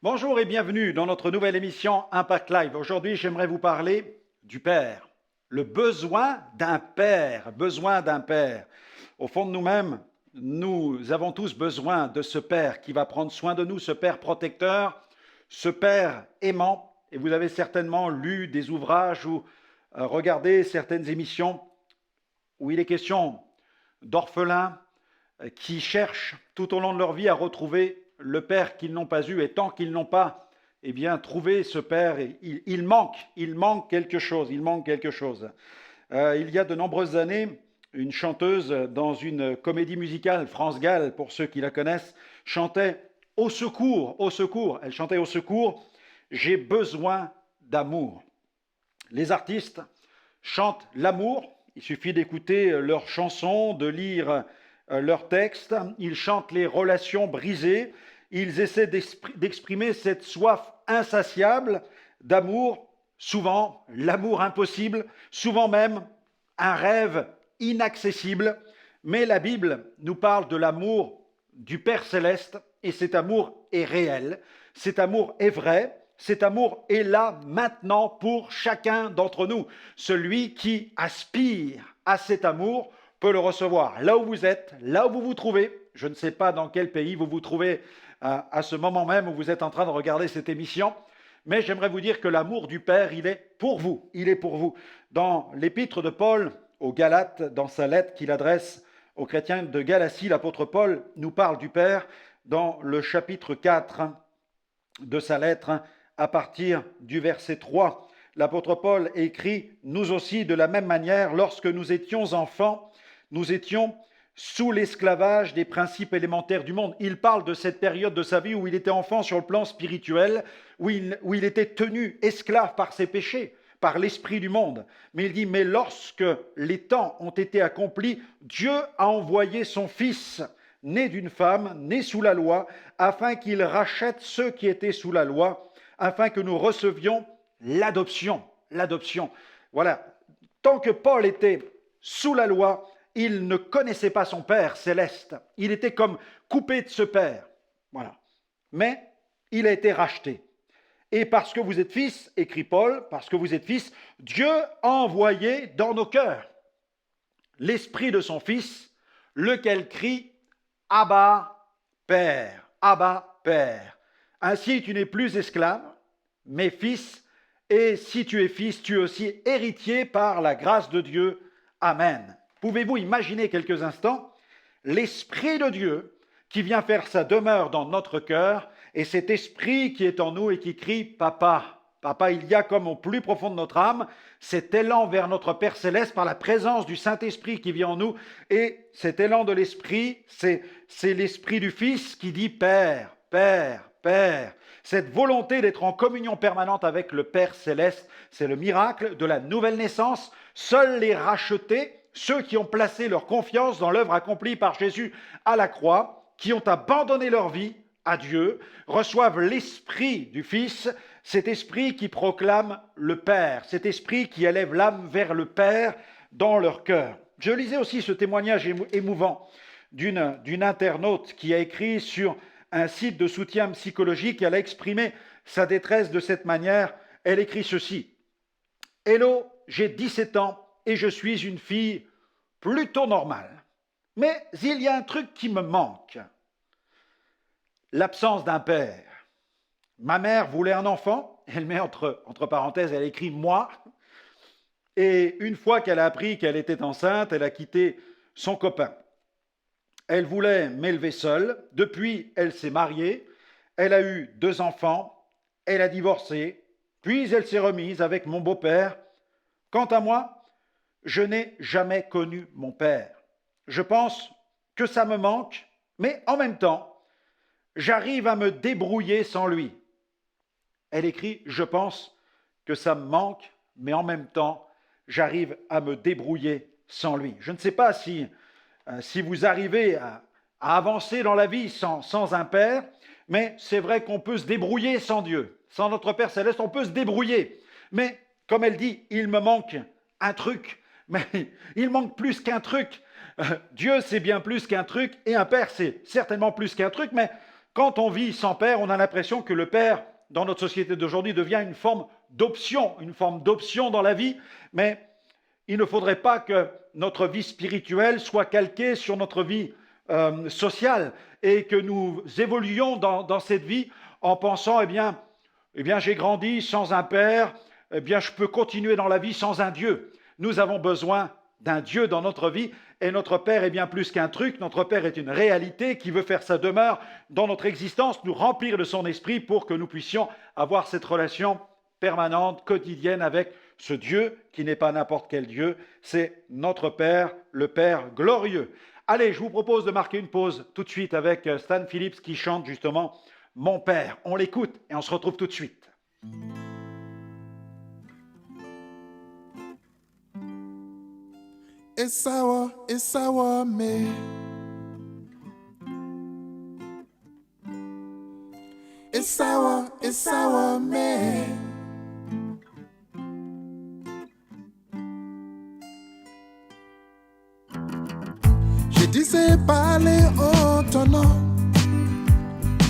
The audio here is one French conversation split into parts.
Bonjour et bienvenue dans notre nouvelle émission Impact Live. Aujourd'hui, j'aimerais vous parler du Père. Le besoin d'un Père, besoin d'un Père. Au fond de nous-mêmes, nous avons tous besoin de ce Père qui va prendre soin de nous, ce Père protecteur, ce Père aimant. Et vous avez certainement lu des ouvrages ou regardé certaines émissions où il est question d'orphelins qui cherchent tout au long de leur vie à retrouver le Père qu'ils n'ont pas eu. Et tant qu'ils n'ont pas trouvé ce Père, il manque quelque chose. Il manque quelque chose. Il y a de nombreuses années, une chanteuse dans une comédie musicale, France Gall, pour ceux qui la connaissent, chantait au secours, au secours. Elle chantait au secours, j'ai besoin d'amour. Les artistes chantent l'amour. Il suffit d'écouter leurs chansons, de lire leurs textes. Ils chantent les relations brisées. Ils essaient d'exprimer cette soif insatiable d'amour, souvent l'amour impossible, souvent même un rêve inaccessible. Mais la Bible nous parle de l'amour du Père céleste et cet amour est réel, cet amour est vrai. Cet amour est là maintenant pour chacun d'entre nous. Celui qui aspire à cet amour peut le recevoir là où vous êtes, là où vous vous trouvez. Je ne sais pas dans quel pays vous vous trouvez à ce moment même où vous êtes en train de regarder cette émission, mais j'aimerais vous dire que l'amour du Père, il est pour vous. Il est pour vous. Dans l'épître de Paul aux Galates, dans sa lettre qu'il adresse aux chrétiens de Galatie, l'apôtre Paul nous parle du Père dans le chapitre 4 de sa lettre, à partir du verset 3. L'apôtre Paul écrit, nous aussi, de la même manière, lorsque nous étions enfants, nous étions sous l'esclavage des principes élémentaires du monde. Il parle de cette période de sa vie où il était enfant sur le plan spirituel, où il était tenu esclave par ses péchés, par l'esprit du monde. Mais il dit, mais lorsque les temps ont été accomplis, Dieu a envoyé son Fils, né d'une femme, né sous la loi, afin qu'il rachète ceux qui étaient sous la loi, afin que nous recevions l'adoption. L'adoption. Voilà. Tant que Paul était sous la loi, il ne connaissait pas son Père céleste. Il était comme coupé de ce Père. Voilà. Mais il a été racheté. Et parce que vous êtes fils, écrit Paul, parce que vous êtes fils, Dieu a envoyé dans nos cœurs l'esprit de son Fils, lequel crie Abba, Père, Abba, Père. Ainsi, tu n'es plus esclave, mais fils, et si tu es fils, tu es aussi héritier par la grâce de Dieu. Amen. Pouvez-vous imaginer quelques instants l'Esprit de Dieu qui vient faire sa demeure dans notre cœur et cet esprit qui est en nous et qui crie Papa. Papa, il y a comme au plus profond de notre âme cet élan vers notre Père céleste par la présence du Saint-Esprit qui vient en nous. Et cet élan de l'Esprit, c'est l'Esprit du Fils qui dit Père, Père, Père. Cette volonté d'être en communion permanente avec le Père céleste, c'est le miracle de la nouvelle naissance. Seuls les rachetés, ceux qui ont placé leur confiance dans l'œuvre accomplie par Jésus à la croix, qui ont abandonné leur vie à Dieu, reçoivent l'Esprit du Fils, cet esprit qui proclame le Père, cet esprit qui élève l'âme vers le Père dans leur cœur. Je lisais aussi ce témoignage émouvant d'une internaute qui a écrit sur un site de soutien psychologique. Elle a exprimé sa détresse de cette manière. Elle écrit ceci. « Hello, j'ai 17 ans et je suis une fille plutôt normale. Mais il y a un truc qui me manque. L'absence d'un père. Ma mère voulait un enfant, elle met entre parenthèses, elle écrit moi, et une fois qu'elle a appris qu'elle était enceinte, elle a quitté son copain. Elle voulait m'élever seule, depuis elle s'est mariée, elle a eu 2 enfants, elle a divorcé, puis elle s'est remise avec mon beau-père. Quant à moi, je n'ai jamais connu mon père. Je pense que ça me manque, mais en même temps, j'arrive à me débrouiller sans lui. Elle écrit, je pense que ça me manque, mais en même temps, j'arrive à me débrouiller sans lui. Je ne sais pas si vous arrivez à avancer dans la vie sans un Père, mais c'est vrai qu'on peut se débrouiller sans Dieu. Sans notre Père céleste, on peut se débrouiller. Mais comme elle dit, il me manque un truc. Mais il manque plus qu'un truc. Dieu, c'est bien plus qu'un truc, et un Père, c'est certainement plus qu'un truc, mais quand on vit sans père, on a l'impression que le père, dans notre société d'aujourd'hui, devient une forme d'option dans la vie, mais il ne faudrait pas que notre vie spirituelle soit calquée sur notre vie sociale et que nous évoluions dans cette vie en pensant, eh bien, j'ai grandi sans un père, eh bien, je peux continuer dans la vie sans un Dieu. Nous avons besoin d'un Dieu dans notre vie et notre Père est bien plus qu'un truc. Notre Père est une réalité qui veut faire sa demeure dans notre existence, nous remplir de son esprit pour que nous puissions avoir cette relation permanente, quotidienne avec ce Dieu qui n'est pas n'importe quel Dieu, c'est notre Père, le Père glorieux. Allez, je vous propose de marquer une pause tout de suite avec Stan Phillips qui chante justement « Mon Père ». On l'écoute et on se retrouve tout de suite. Esawa me. Esawa me. Je disais parler en ton nom,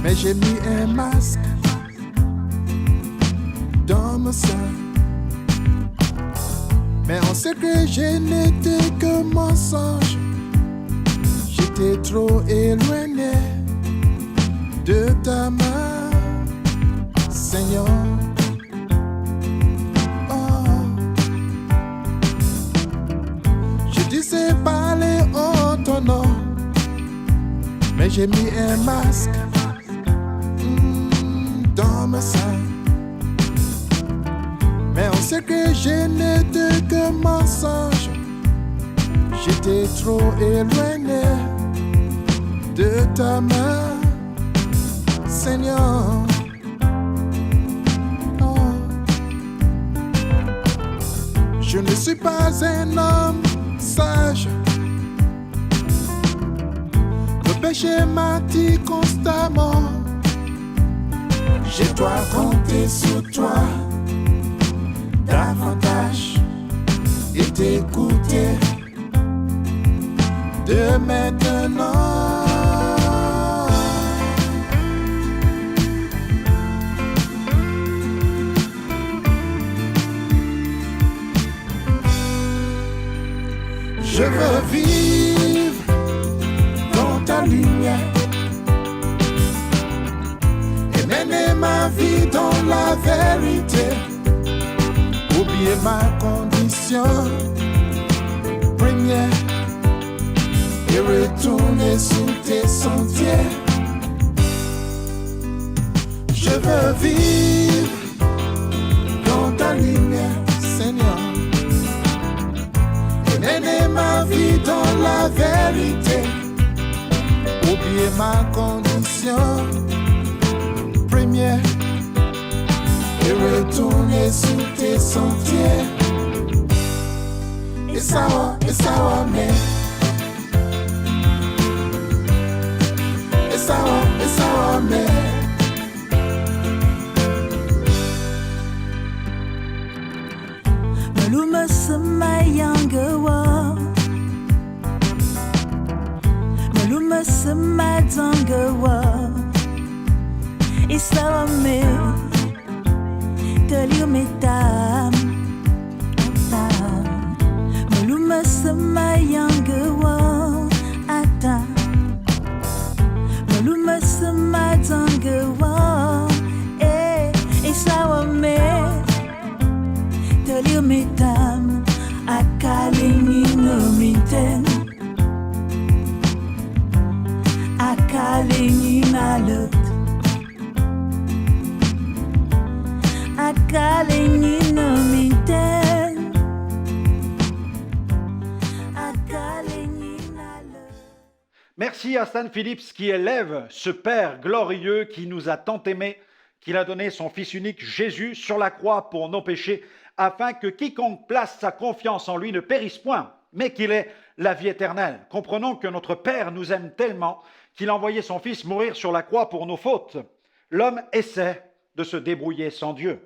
mais j'ai mis un masque dans mon sein. Mais on sait que je n'étais que mensonge. J'étais trop éloigné de ta main, Seigneur. Oh. Je disais parler en ton nom, mais j'ai mis un masque dans mon sein. Mais on sait que je n'étais que mensonge. J'étais trop éloigné de ta main, Seigneur. Oh. Je ne suis pas un homme sage. Le péché m'attire constamment. Je dois compter sur toi davantage et t'écouter de maintenant. Je veux vivre dans ta lumière et mener ma vie dans la vérité. Oublier ma condition première et retourner sous tes sentiers. Je veux vivre dans ta lumière, Seigneur, et mener ma vie dans la vérité. Oublier ma condition première et retourner sous tes sentiers. Esawa me. Esawa me. Maluma semayangawa. Maluma semadzangawa. Esawa me. Metam Maluma semayangawa ata Maluma semadzangawa Esawa me Taliu metam Akalingi no miten Akalingi nalut Merci à Stan Phillips qui élève ce Père glorieux qui nous a tant aimés, qu'il a donné son Fils unique Jésus sur la croix pour nos péchés, afin que quiconque place sa confiance en lui ne périsse point, mais qu'il ait la vie éternelle. Comprenons que notre Père nous aime tellement qu'il a envoyé son Fils mourir sur la croix pour nos fautes. L'homme essaie de se débrouiller sans Dieu.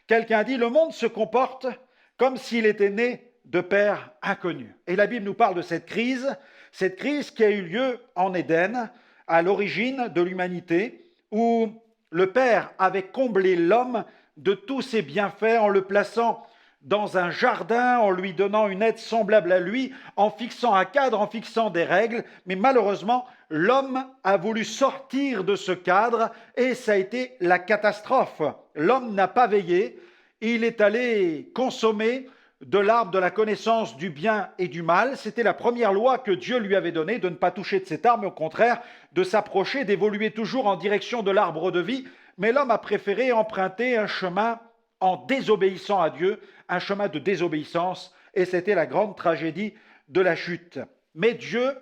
Quelqu'un dit, le monde se comporte comme s'il était né de pères inconnus. Et la Bible nous parle de cette crise qui a eu lieu en Éden, à l'origine de l'humanité, où le Père avait comblé l'homme de tous ses bienfaits en le plaçant dans un jardin, en lui donnant une aide semblable à lui, en fixant un cadre, en fixant des règles. Mais malheureusement, l'homme a voulu sortir de ce cadre et ça a été la catastrophe. L'homme n'a pas veillé, il est allé consommer de l'arbre de la connaissance du bien et du mal. C'était la première loi que Dieu lui avait donnée, de ne pas toucher de cette arbre, mais au contraire, de s'approcher, d'évoluer toujours en direction de l'arbre de vie. Mais l'homme a préféré emprunter un chemin en désobéissant à Dieu, un chemin de désobéissance, et c'était la grande tragédie de la chute. Mais Dieu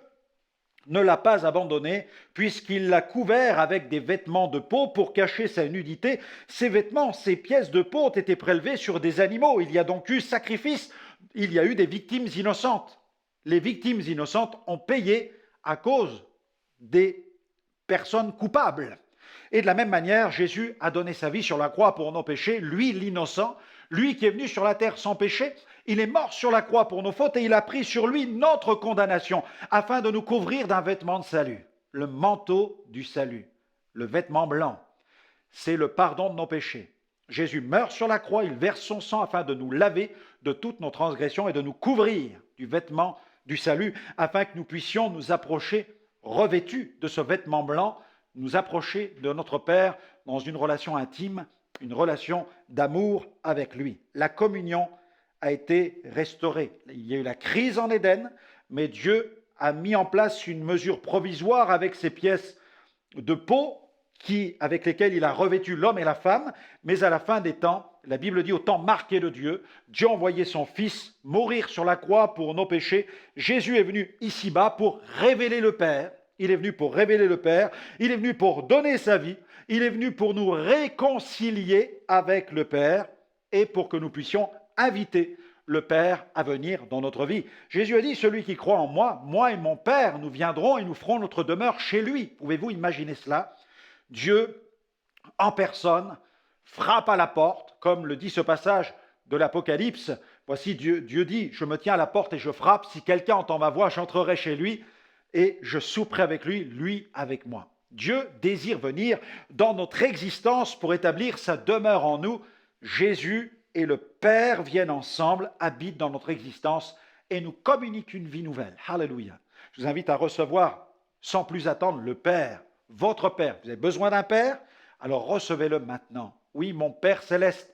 ne l'a pas abandonné, puisqu'il l'a couvert avec des vêtements de peau pour cacher sa nudité. Ces vêtements, ces pièces de peau ont été prélevées sur des animaux. Il y a donc eu sacrifice, il y a eu des victimes innocentes. Les victimes innocentes ont payé à cause des personnes coupables. Et de la même manière, Jésus a donné sa vie sur la croix pour nos péchés, lui l'innocent, lui qui est venu sur la terre sans péché. Il est mort sur la croix pour nos fautes et il a pris sur lui notre condamnation afin de nous couvrir d'un vêtement de salut, le manteau du salut, le vêtement blanc. C'est le pardon de nos péchés. Jésus meurt sur la croix, il verse son sang afin de nous laver de toutes nos transgressions et de nous couvrir du vêtement du salut afin que nous puissions nous approcher revêtus de ce vêtement blanc, nous approcher de notre Père dans une relation intime, une relation d'amour avec lui. La communion a été restaurée. Il y a eu la crise en Éden, mais Dieu a mis en place une mesure provisoire avec ces pièces de peau avec lesquelles il a revêtu l'homme et la femme, mais à la fin des temps, la Bible dit au temps marqué de Dieu, Dieu a envoyé son Fils mourir sur la croix pour nos péchés. Jésus est venu ici-bas pour révéler le Père. Il est venu pour révéler le Père, il est venu pour donner sa vie, il est venu pour nous réconcilier avec le Père et pour que nous puissions inviter le Père à venir dans notre vie. Jésus a dit, celui qui croit en moi, moi et mon Père, nous viendrons et nous ferons notre demeure chez lui. Pouvez-vous imaginer cela? Dieu, en personne, frappe à la porte, comme le dit ce passage de l'Apocalypse. Voici, Dieu dit, je me tiens à la porte et je frappe. Si quelqu'un entend ma voix, j'entrerai chez lui et je souperai avec lui, lui avec moi. Dieu désire venir dans notre existence pour établir sa demeure en nous. Jésus et le Père viennent ensemble, habitent dans notre existence et nous communiquent une vie nouvelle. Alléluia. Je vous invite à recevoir sans plus attendre le Père, votre Père. Vous avez besoin d'un Père? Alors recevez-le maintenant. Oui, mon Père céleste,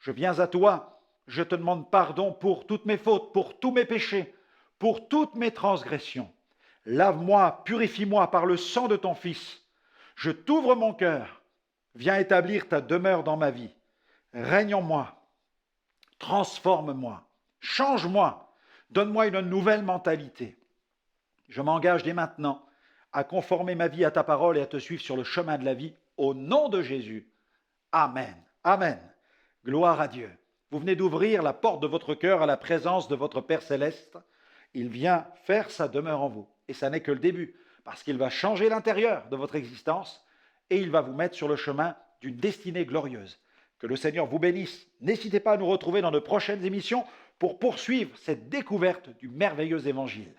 je viens à toi. Je te demande pardon pour toutes mes fautes, pour tous mes péchés, pour toutes mes transgressions. Lave-moi, purifie-moi par le sang de ton Fils. Je t'ouvre mon cœur. Viens établir ta demeure dans ma vie. Règne en moi. Transforme-moi. Change-moi. Donne-moi une nouvelle mentalité. Je m'engage dès maintenant à conformer ma vie à ta parole et à te suivre sur le chemin de la vie. Au nom de Jésus. Amen. Amen. Gloire à Dieu. Vous venez d'ouvrir la porte de votre cœur à la présence de votre Père céleste. Il vient faire sa demeure en vous. Et ça n'est que le début, parce qu'il va changer l'intérieur de votre existence et il va vous mettre sur le chemin d'une destinée glorieuse. Que le Seigneur vous bénisse. N'hésitez pas à nous retrouver dans de prochaines émissions pour poursuivre cette découverte du merveilleux évangile.